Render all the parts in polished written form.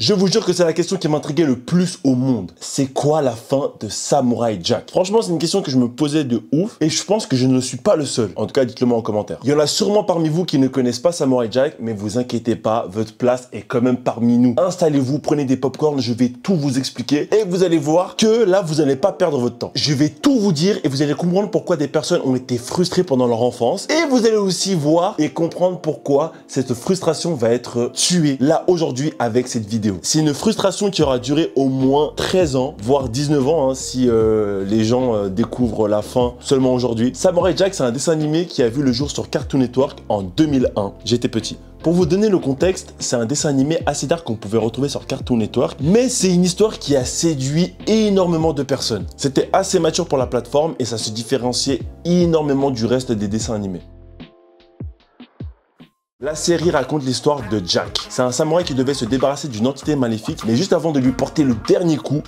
Je vous jure que c'est la question qui m'intriguait le plus au monde. C'est quoi la fin de Samurai Jack? Franchement, c'est une question que je me posais de ouf et je pense que je ne suis pas le seul. En tout cas, dites-le moi en commentaire. Il y en a sûrement parmi vous qui ne connaissent pas Samurai Jack, mais vous inquiétez pas, votre place est quand même parmi nous. Installez-vous, prenez des popcorn, je vais tout vous expliquer et vous allez voir que là, vous n'allez pas perdre votre temps. Je vais tout vous dire et vous allez comprendre pourquoi des personnes ont été frustrées pendant leur enfance et vous allez aussi voir et comprendre pourquoi cette frustration va être tuée là aujourd'hui avec cette vidéo. C'est une frustration qui aura duré au moins 13 ans, voire 19 ans, hein, si les gens découvrent la fin seulement aujourd'hui. Samurai Jack, c'est un dessin animé qui a vu le jour sur Cartoon Network en 2001. J'étais petit. Pour vous donner le contexte, c'est un dessin animé assez dark qu'on pouvait retrouver sur Cartoon Network, mais c'est une histoire qui a séduit énormément de personnes. C'était assez mature pour la plateforme et ça se différenciait énormément du reste des dessins animés. La série raconte l'histoire de Jack. C'est un samouraï qui devait se débarrasser d'une entité maléfique, mais juste avant de lui porter le dernier coup,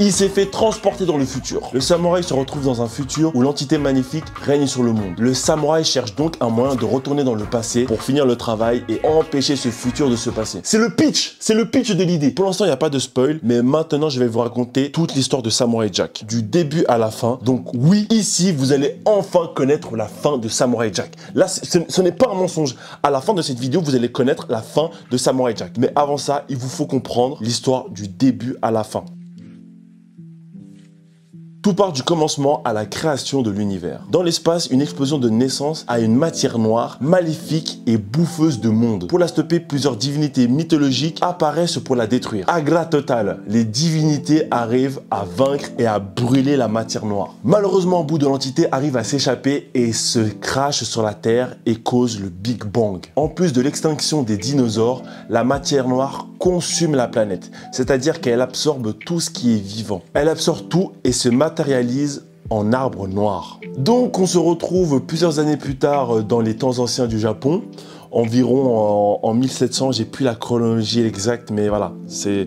il s'est fait transporter dans le futur. Le samouraï se retrouve dans un futur où l'entité maléfique règne sur le monde. Le samouraï cherche donc un moyen de retourner dans le passé pour finir le travail et empêcher ce futur de se passer. C'est le pitch de l'idée. Pour l'instant, il n'y a pas de spoil, mais maintenant, je vais vous raconter toute l'histoire de Samurai Jack, du début à la fin. Donc oui, ici, vous allez enfin connaître la fin de Samurai Jack. Là, ce n'est pas un mensonge. À la fin de cette vidéo, vous allez connaître la fin de Samurai Jack. Mais avant ça, il vous faut comprendre l'histoire du début à la fin. Tout part du commencement à la création de l'univers. Dans l'espace, une explosion de naissance à une matière noire, maléfique et bouffeuse de monde. Pour la stopper, plusieurs divinités mythologiques apparaissent pour la détruire. Agra total, les divinités arrivent à vaincre et à brûler la matière noire. Malheureusement, un bout de l'entité arrive à s'échapper et se crache sur la Terre et cause le Big Bang. En plus de l'extinction des dinosaures, la matière noire consume la planète, c'est-à-dire qu'elle absorbe tout ce qui est vivant. Elle absorbe tout et se matérialise en arbre noir. Donc on se retrouve plusieurs années plus tard dans les temps anciens du Japon, environ en 1700, j'ai plus la chronologie exacte, mais voilà, c'est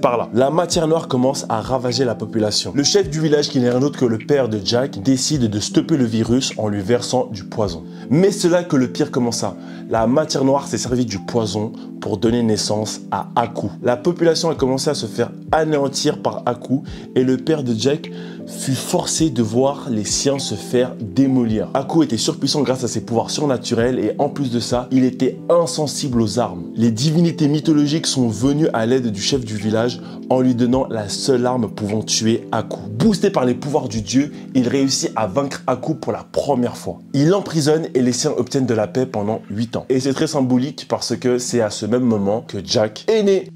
par là. La matière noire commence à ravager la population. Le chef du village, qui n'est rien d'autre que le père de Jack, décide de stopper le virus en lui versant du poison. Mais c'est là que le pire commença. La matière noire s'est servie du poison pour donner naissance à Aku. La population a commencé à se faire anéantir par Aku et le père de Jack fut forcé de voir les siens se faire démolir. Aku était surpuissant grâce à ses pouvoirs surnaturels et en plus de ça, il était insensible aux armes. Les divinités mythologiques sont venues à l'aide du chef du village en lui donnant la seule arme pouvant tuer Aku. Boosté par les pouvoirs du dieu, il réussit à vaincre Aku pour la première fois. Il l'emprisonne et les siens obtiennent de la paix pendant 8 ans. Et c'est très symbolique parce que c'est à ce même moment que Jack est né.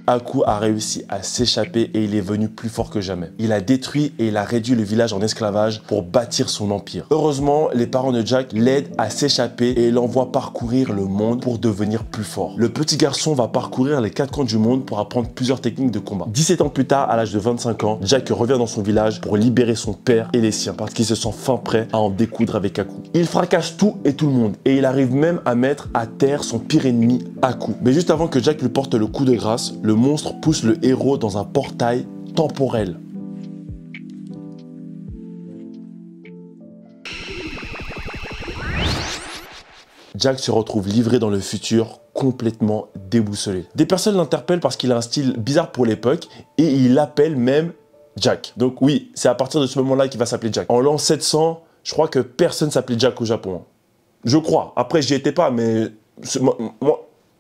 Aku a réussi à s'échapper et il est venu plus fort que jamais. Il a détruit et il a réduit le village en esclavage pour bâtir son empire. Heureusement, les parents de Jack l'aident à s'échapper et l'envoient parcourir le monde pour devenir plus fort. Le petit garçon va parcourir les 4 coins du monde pour apprendre plusieurs techniques de combat. 17 ans plus tard, à l'âge de 25 ans, Jack revient dans son village pour libérer son père et les siens parce qu'il se sent fin prêt à en découdre avec Aku. Il fracasse tout et tout le monde et il arrive même à mettre à terre son pire ennemi, Aku. Mais juste avant que Jack lui porte le coup de grâce, le monstre pousse le héros dans un portail temporel. Jack se retrouve livré dans le futur, complètement déboussolé. Des personnes l'interpellent parce qu'il a un style bizarre pour l'époque et il l'appelle même Jack. Donc oui, c'est à partir de ce moment-là qu'il va s'appeler Jack. En l'an 700, je crois que personne s'appelait Jack au Japon. Je crois. Après, j'y étais pas, mais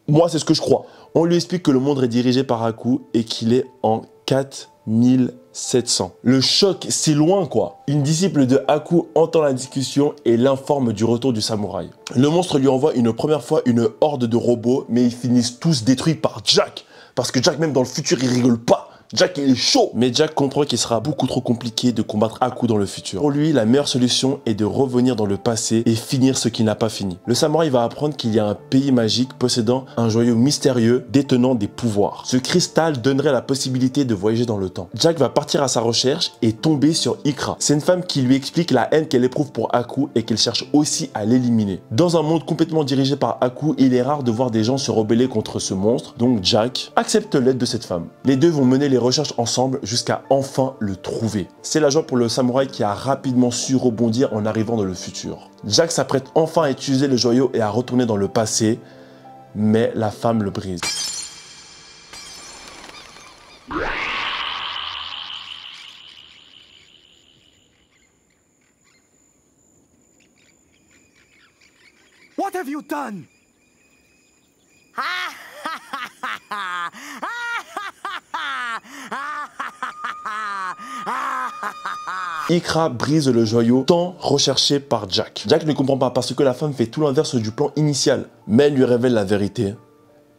moi, c'est ce que je crois. On lui explique que le monde est dirigé par Aku et qu'il est en 4700. Le choc, c'est loin quoi. Une disciple de Aku entend la discussion et l'informe du retour du samouraï. Le monstre lui envoie une première fois une horde de robots, mais ils finissent tous détruits par Jack. Parce que Jack, même dans le futur, il rigole pas. Jack, il est chaud. Mais Jack comprend qu'il sera beaucoup trop compliqué de combattre Aku dans le futur. Pour lui, la meilleure solution est de revenir dans le passé et finir ce qu'il n'a pas fini. Le samouraï va apprendre qu'il y a un pays magique possédant un joyau mystérieux détenant des pouvoirs. Ce cristal donnerait la possibilité de voyager dans le temps. Jack va partir à sa recherche et tomber sur Ikra. C'est une femme qui lui explique la haine qu'elle éprouve pour Aku et qu'elle cherche aussi à l'éliminer. Dans un monde complètement dirigé par Aku, il est rare de voir des gens se rebeller contre ce monstre, donc Jack accepte l'aide de cette femme. Les deux vont mener les recherches ensemble jusqu'à enfin le trouver. C'est la joie pour le samouraï qui a rapidement su rebondir en arrivant dans le futur. Jack s'apprête enfin à utiliser le joyau et à retourner dans le passé, mais la femme le brise. What have you done? Ikra brise le joyau tant recherché par Jack. Jack ne comprend pas parce que la femme fait tout l'inverse du plan initial. Mais elle lui révèle la vérité.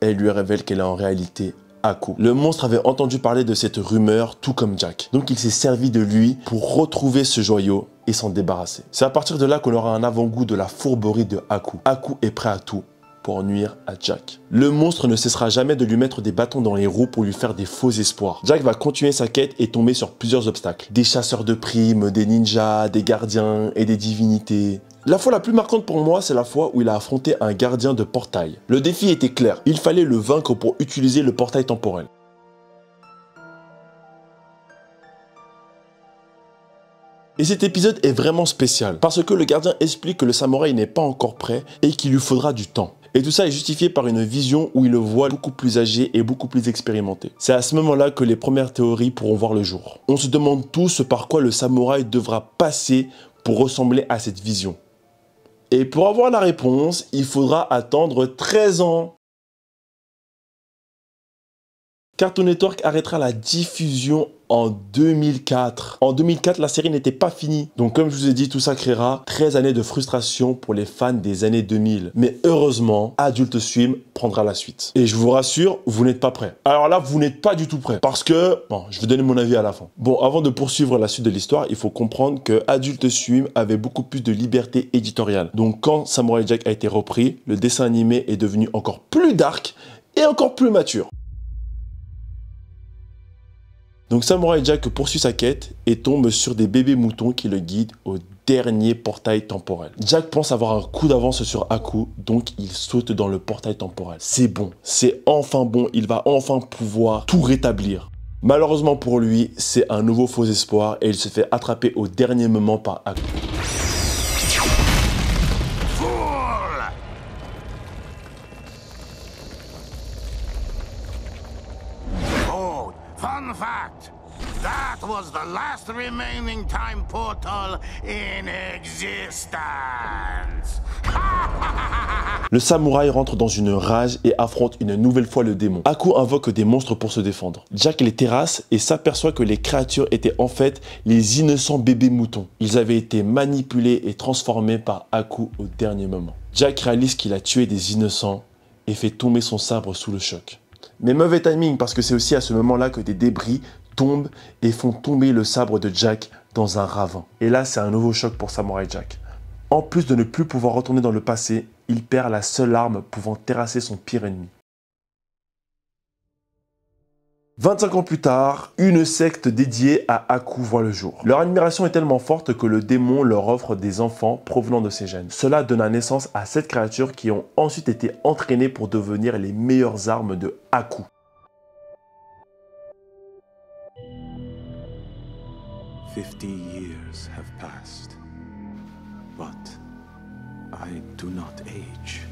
Elle lui révèle qu'elle est en réalité Aku. Le monstre avait entendu parler de cette rumeur tout comme Jack. Donc il s'est servi de lui pour retrouver ce joyau et s'en débarrasser. C'est à partir de là qu'on aura un avant-goût de la fourberie de Aku. Aku est prêt à tout pour nuire à Jack. Le monstre ne cessera jamais de lui mettre des bâtons dans les roues pour lui faire des faux espoirs. Jack va continuer sa quête et tomber sur plusieurs obstacles. Des chasseurs de primes, des ninjas, des gardiens et des divinités. La fois la plus marquante pour moi, c'est la fois où il a affronté un gardien de portail. Le défi était clair, il fallait le vaincre pour utiliser le portail temporel. Et cet épisode est vraiment spécial, parce que le gardien explique que le samouraï n'est pas encore prêt et qu'il lui faudra du temps. Et tout ça est justifié par une vision où il le voit beaucoup plus âgé et beaucoup plus expérimenté. C'est à ce moment-là que les premières théories pourront voir le jour. On se demande tous par quoi le samouraï devra passer pour ressembler à cette vision. Et pour avoir la réponse, il faudra attendre 13 ans. Cartoon Network arrêtera la diffusion en 2004. En 2004, la série n'était pas finie. Donc comme je vous ai dit, tout ça créera 13 années de frustration pour les fans des années 2000. Mais heureusement, Adult Swim prendra la suite. Et je vous rassure, vous n'êtes pas prêts. Alors là, vous n'êtes pas du tout prêts. Parce que, bon, je vais donner mon avis à la fin. Bon, avant de poursuivre la suite de l'histoire, il faut comprendre que Adult Swim avait beaucoup plus de liberté éditoriale. Donc quand Samurai Jack a été repris, le dessin animé est devenu encore plus dark et encore plus mature. Donc Samurai Jack poursuit sa quête et tombe sur des bébés moutons qui le guident au dernier portail temporel. Jack pense avoir un coup d'avance sur Aku, donc il saute dans le portail temporel. C'est bon, c'est enfin bon, il va enfin pouvoir tout rétablir. Malheureusement pour lui, c'est un nouveau faux espoir et il se fait attraper au dernier moment par Aku. Fun fact, that was the last remaining time portal in existence. Le samouraï rentre dans une rage et affronte une nouvelle fois le démon. Aku invoque des monstres pour se défendre. Jack les terrasse et s'aperçoit que les créatures étaient en fait les innocents bébés moutons. Ils avaient été manipulés et transformés par Aku au dernier moment. Jack réalise qu'il a tué des innocents et fait tomber son sabre sous le choc. Mais mauvais timing parce que c'est aussi à ce moment-là que des débris tombent et font tomber le sabre de Jack dans un ravin. Et là, c'est un nouveau choc pour Samurai Jack. En plus de ne plus pouvoir retourner dans le passé, il perd la seule arme pouvant terrasser son pire ennemi. 25 ans plus tard, une secte dédiée à Aku voit le jour. Leur admiration est tellement forte que le démon leur offre des enfants provenant de ses gènes. Cela donna naissance à 7 créatures qui ont ensuite été entraînées pour devenir les meilleures armes de Aku. "50 years have passed, but I do not age."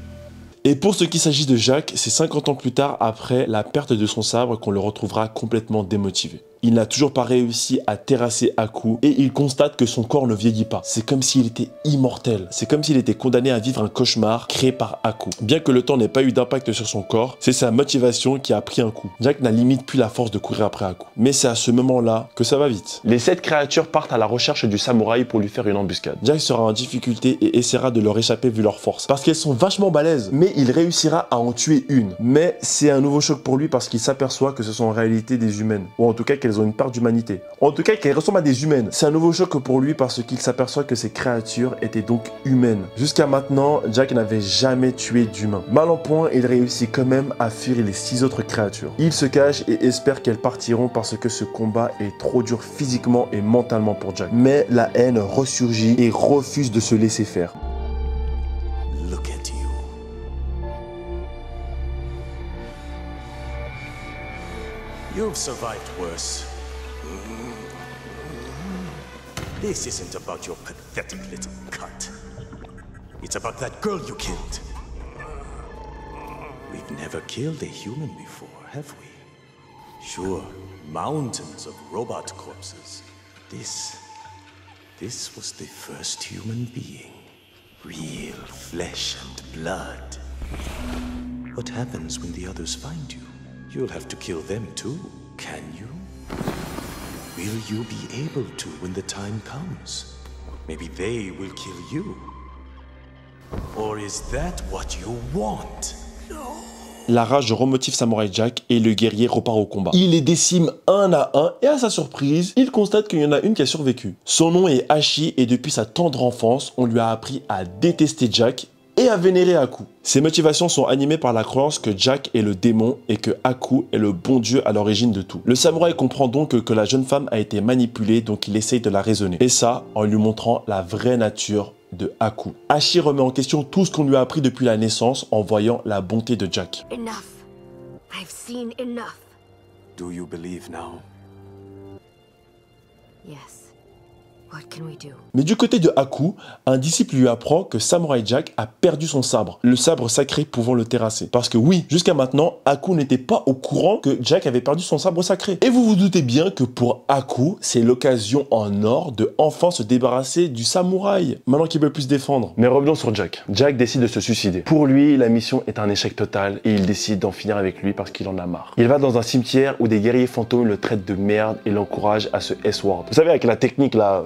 Et pour ce qui s'agit de Jack, c'est 50 ans plus tard après la perte de son sabre qu'on le retrouvera complètement démotivé. Il n'a toujours pas réussi à terrasser Aku et il constate que son corps ne vieillit pas. C'est comme s'il était immortel. C'est comme s'il était condamné à vivre un cauchemar créé par Aku. Bien que le temps n'ait pas eu d'impact sur son corps, c'est sa motivation qui a pris un coup. Jack n'a limite plus la force de courir après Aku. Mais c'est à ce moment-là que ça va vite. Les 7 créatures partent à la recherche du samouraï pour lui faire une embuscade. Jack sera en difficulté et essaiera de leur échapper vu leur force. Parce qu'elles sont vachement balèzes. Mais il réussira à en tuer une. Mais c'est un nouveau choc pour lui parce qu'il s'aperçoit que ce sont en réalité des humaines. Ou en tout cas qu'elles ont une part d'humanité. En tout cas qu'elles ressemblent à des humaines. C'est un nouveau choc pour lui parce qu'il s'aperçoit que ces créatures étaient donc humaines. Jusqu'à maintenant, Jack n'avait jamais tué d'humain. Mal en point, il réussit quand même à fuir les 6 autres créatures. Il se cache et espère qu'elles partiront parce que ce combat est trop dur physiquement et mentalement pour Jack. Mais la haine ressurgit et refuse de se laisser faire. Look at you. You've survived worse. This isn't about your pathetic little cut. It's about that girl you killed. We never killed a human before, have we? Sure, mountains of robot corpses. This was the first human being. Real flesh and blood. What happens when the others find you? You'll have to kill them too, can you? Will you be able to when the time comes? Maybe they will kill you. Or is that what you want? La rage remotive Samurai Jack et le guerrier repart au combat. Il les décime un à un et à sa surprise, il constate qu'il y en a une qui a survécu. Son nom est Hachi et depuis sa tendre enfance, on lui a appris à détester Jack et à vénérer Aku. Ses motivations sont animées par la croyance que Jack est le démon et que Aku est le bon dieu à l'origine de tout. Le samouraï comprend donc que la jeune femme a été manipulée, donc il essaye de la raisonner. Et ça, en lui montrant la vraie nature de Aku. Hachi remet en question tout ce qu'on lui a appris depuis la naissance en voyant la bonté de Jack. Enough. I've seen enough. Do you believe now? Yes. What can we do? Mais du côté de Aku, un disciple lui apprend que Samurai Jack a perdu son sabre, le sabre sacré pouvant le terrasser. Parce que oui, jusqu'à maintenant, Aku n'était pas au courant que Jack avait perdu son sabre sacré. Et vous vous doutez bien que pour Aku, c'est l'occasion en or de enfin se débarrasser du samouraï, maintenant qu'il peut plus se défendre. Mais revenons sur Jack. Jack décide de se suicider. Pour lui, la mission est un échec total et il décide d'en finir avec lui parce qu'il en a marre. Il va dans un cimetière où des guerriers fantômes le traitent de merde et l'encouragent à se S-word. Vous savez, avec la technique là...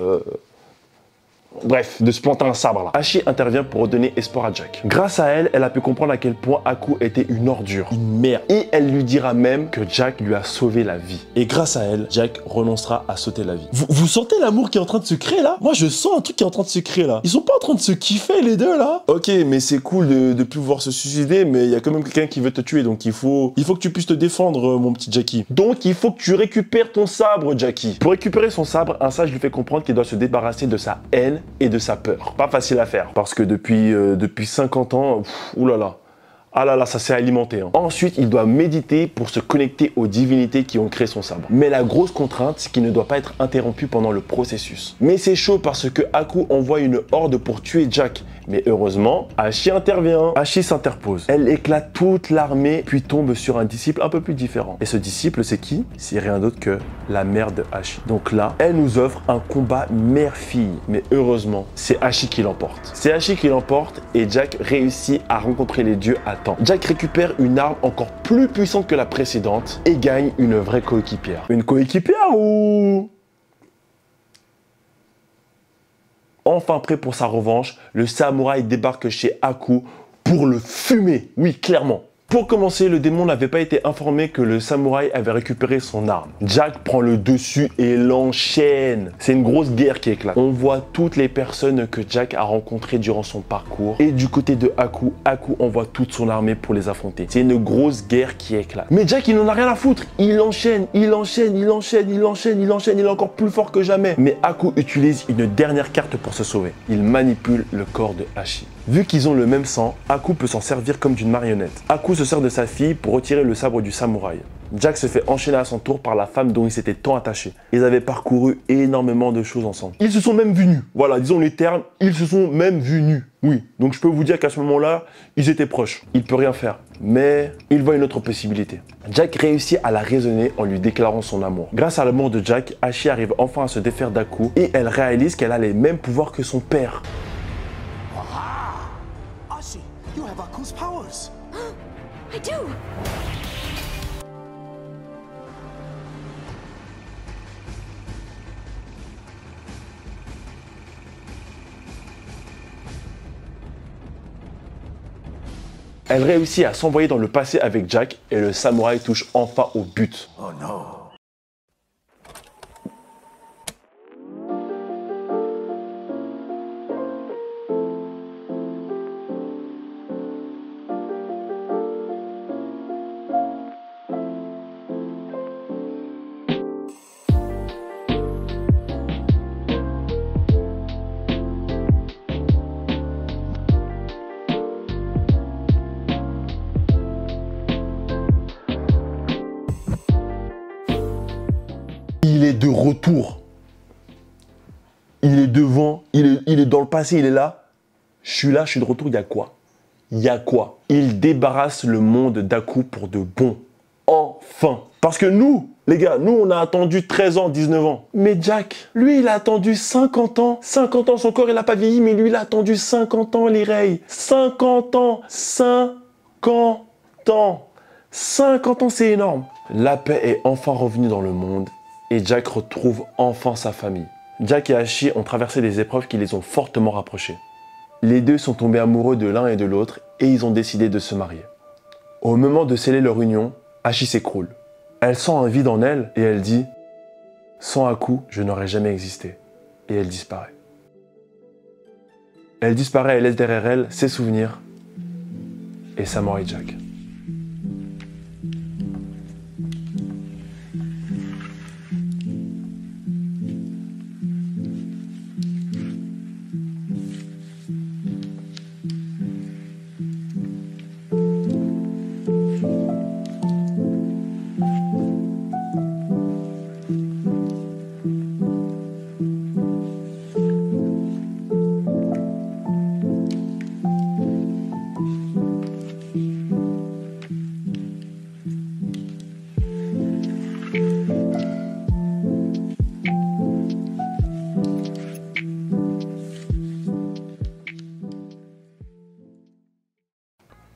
Bref, de se planter un sabre là. Hachi intervient pour redonner espoir à Jack. Grâce à elle, elle a pu comprendre à quel point Aku était une ordure, une merde. Et elle lui dira même que Jack lui a sauvé la vie. Et grâce à elle, Jack renoncera à sauter la vie. Vous sentez l'amour qui est en train de se créer là? Moi je sens un truc qui est en train de se créer là. Ils sont pas en train de se kiffer les deux là? Ok, mais c'est cool de plus pouvoir se suicider, mais il y a quand même quelqu'un qui veut te tuer, donc il faut que tu puisses te défendre mon petit Jackie. Donc il faut que tu récupères ton sabre Jackie. Pour récupérer son sabre, un sage lui fait comprendre qu'il doit se débarrasser de sa haine et de sa peur. Pas facile à faire, parce que depuis 50 ans, oulala. Ah là là, ça s'est alimenté. Hein. Ensuite, il doit méditer pour se connecter aux divinités qui ont créé son sabre. Mais la grosse contrainte, c'est qu'il ne doit pas être interrompu pendant le processus. Mais c'est chaud parce que Aku envoie une horde pour tuer Jack. Mais heureusement, Hachi intervient. Hachi s'interpose. Elle éclate toute l'armée, puis tombe sur un disciple un peu plus différent. Et ce disciple, c'est qui? C'est rien d'autre que la mère de Hachi. Donc là, elle nous offre un combat mère-fille. Mais heureusement, c'est Hachi qui l'emporte. C'est Hachi qui l'emporte et Jack réussit à rencontrer les dieux à temps. Jack récupère une arme encore plus puissante que la précédente et gagne une vraie coéquipière. Une coéquipière ou... Enfin prêt pour sa revanche, le samouraï débarque chez Aku pour le fumer. Oui, clairement. Pour commencer, le démon n'avait pas été informé que le samouraï avait récupéré son arme. Jack prend le dessus et l'enchaîne. C'est une grosse guerre qui éclate. On voit toutes les personnes que Jack a rencontrées durant son parcours. Et du côté de Aku, Aku envoie toute son armée pour les affronter. C'est une grosse guerre qui éclate. Mais Jack, il n'en a rien à foutre. Il enchaîne, il enchaîne, il enchaîne, il enchaîne, il enchaîne. Il est encore plus fort que jamais. Mais Aku utilise une dernière carte pour se sauver. Il manipule le corps de Hachi. Vu qu'ils ont le même sang, Aku peut s'en servir comme d'une marionnette. Aku se sert de sa fille pour retirer le sabre du samouraï. Jack se fait enchaîner à son tour par la femme dont il s'était tant attaché. Ils avaient parcouru énormément de choses ensemble. Ils se sont même vus nus. Voilà, disons les termes, ils se sont même vus nus. Oui, donc je peux vous dire qu'à ce moment-là, ils étaient proches. Il peut rien faire, mais il voit une autre possibilité. Jack réussit à la raisonner en lui déclarant son amour. Grâce à l'amour de Jack, Hachi arrive enfin à se défaire d'Aku et elle réalise qu'elle a les mêmes pouvoirs que son père. Hachi, you have Aku's powers. I do. Elle réussit à s'envoyer dans le passé avec Jack et le samouraï touche enfin au but. Oh non. Il est de retour. Il est devant, il est dans le passé, il est là. Je suis là, je suis de retour, il y a quoi? il y a quoi? Il débarrasse le monde d'Aku pour de bon. Enfin. Parce que nous, les gars, nous on a attendu 13 ans, 19 ans. Mais Jack, lui il a attendu 50 ans. 50 ans, son corps il n'a pas vieilli, mais lui il a attendu 50 ans les Rey. 50 ans. 50 ans. 50 ans, c'est énorme. La paix est enfin revenue dans le monde et Jack retrouve enfin sa famille. Jack et Hachi ont traversé des épreuves qui les ont fortement rapprochés. Les deux sont tombés amoureux de l'un et de l'autre et ils ont décidé de se marier. Au moment de sceller leur union, Hachi s'écroule. Elle sent un vide en elle et elle dit « Sans Aku, je n'aurais jamais existé. » Et elle disparaît. Elle disparaît et laisse derrière elle ses souvenirs et Samurai Jack.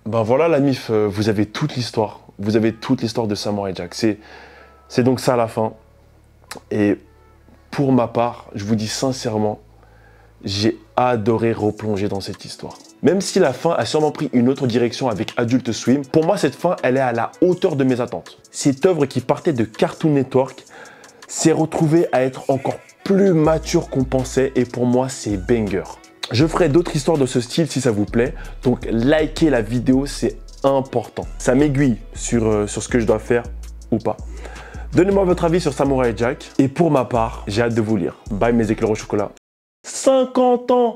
Ben voilà la MIF, vous avez toute l'histoire. Vous avez toute l'histoire de Samurai Jack. C'est donc ça la fin. Et pour ma part, je vous dis sincèrement, j'ai adoré replonger dans cette histoire. Même si la fin a sûrement pris une autre direction avec Adult Swim, pour moi cette fin, elle est à la hauteur de mes attentes. Cette œuvre qui partait de Cartoon Network s'est retrouvée à être encore plus mature qu'on pensait et pour moi c'est banger. Je ferai d'autres histoires de ce style si ça vous plaît, donc likez la vidéo, c'est important. Ça m'aiguille sur ce que je dois faire ou pas. Donnez-moi votre avis sur Samurai Jack et pour ma part, j'ai hâte de vous lire. Bye mes éclairs au chocolat. 50 ans